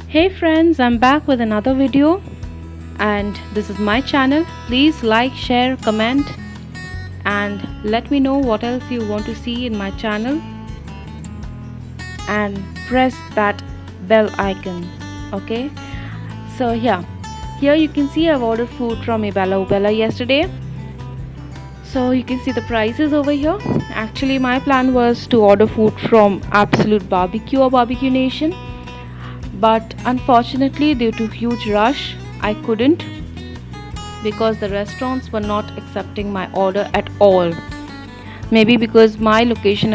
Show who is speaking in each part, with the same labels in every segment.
Speaker 1: Hey friends, I'm back with another video and this is my channel. Please like, share, comment and let me know what else you want to see in my channel and press that bell icon. Okay, so here you can see I've ordered food from Ubella yesterday. So you can see the prices over here. Actually my plan was to order food from Absolute Barbecue or Barbecue Nation, but unfortunately due to huge rush I couldn't, because the restaurants were not accepting my order at all. Maybe because my location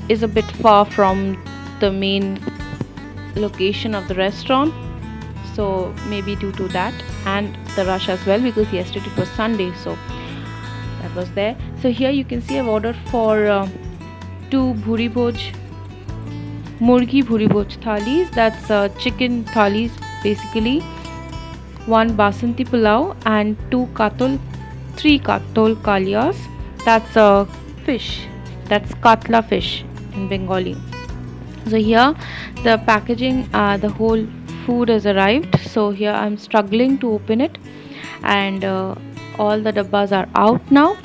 Speaker 1: is a bit far from the main location of the restaurant, so maybe due to that and the rush as well, because yesterday it was Sunday, so that was there. So here you can see I've ordered for two Bhuri Bhoj Murgi Bhuri Bhoj thalis, that's chicken thalis basically, one Basanti Pulao and three Katol Kalias, that's a fish, that's Katla fish in Bengali. So here the packaging, the whole food has arrived. So here I'm struggling to open it, and all the dabbas are out now.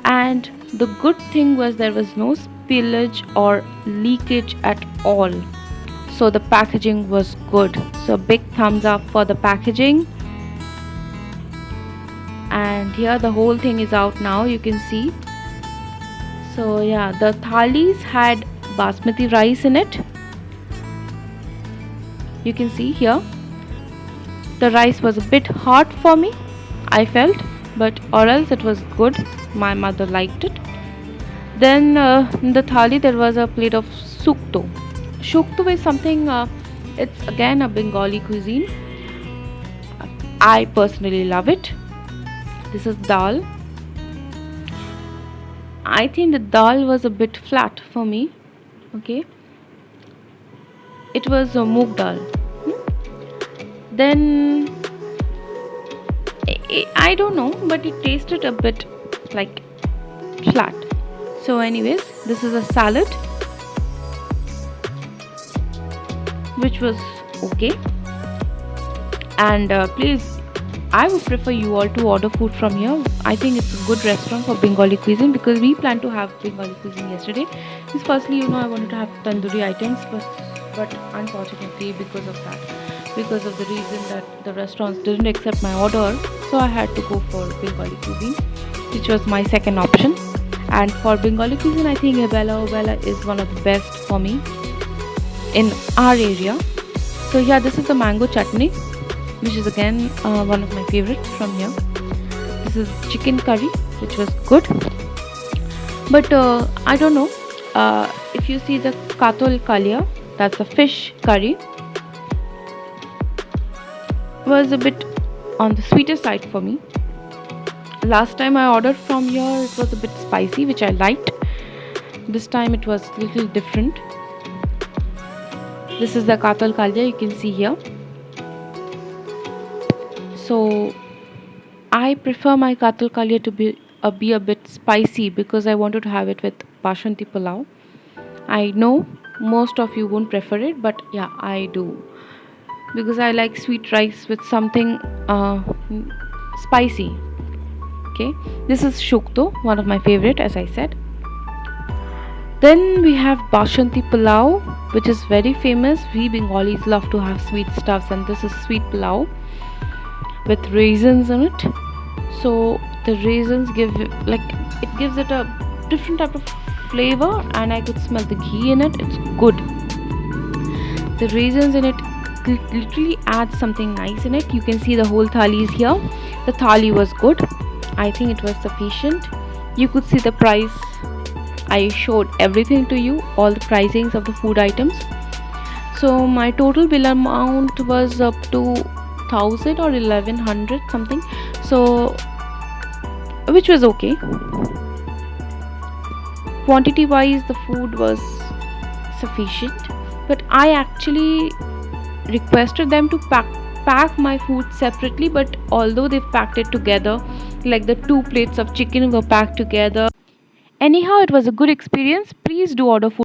Speaker 1: And the good thing was there was no spillage or leakage at all, so the packaging was good. So big thumbs up for the packaging. And here the whole thing is out now, you can see. So yeah, the thalis had basmati rice in it. You can see here the rice was a bit hot for me, I felt, but or else it was good. My mother liked it. Then in the thali there was a plate of sukto. Sukto is something, it's again a Bengali cuisine. I personally love it. This is dal. I think the dal was a bit flat for me. Okay, it was a moong dal. Then I don't know, but it tasted a bit like flat. So anyways, this is a salad which was okay. And please, I would prefer you all to order food from here. I think it's a good restaurant for Bengali cuisine, because we planned to have Bengali cuisine yesterday. Because firstly, I wanted to have tandoori items, but unfortunately because of the reason that the restaurants didn't accept my order, so I had to go for Bengali cuisine, which was my second option. And for Bengali cuisine, I think Ubella is one of the best for me in our area. So yeah, this is the mango chutney, which is again one of my favorite from here. This is chicken curry, which was good, but I don't know, if you see the Katol Kalia, that's a fish curry, was a bit on the sweeter side for me. Last time I ordered from here, it was a bit spicy, which I liked. This time it was a little different. This is the Katol Kalia, you can see here. So I prefer my Katol Kalia to be a bit spicy, because I wanted to have it with Basanti Pulao. I know most of you won't prefer it, but yeah, I do, because I like sweet rice with something spicy. Okay, this is shukto, one of my favorite, as I said. Then we have Basanti Pulao, which is very famous. We Bengalis love to have sweet stuffs, and this is sweet pulao with raisins in it. So the raisins gives it a different type of flavor, and I could smell the ghee in it. It's good. The raisins in it literally adds something nice in it. You can see the whole thali is here. The thali was good. I think it was sufficient. You could see the price. I showed everything to you, all the pricings of the food items. So my total bill amount was up to 1000 or 1100 something, so which was okay. Quantity wise the food was sufficient, but I actually requested them to pack my food separately, but although they've packed it together, like the 2 plates of chicken were packed together. Anyhow, it was a good experience. Please do order food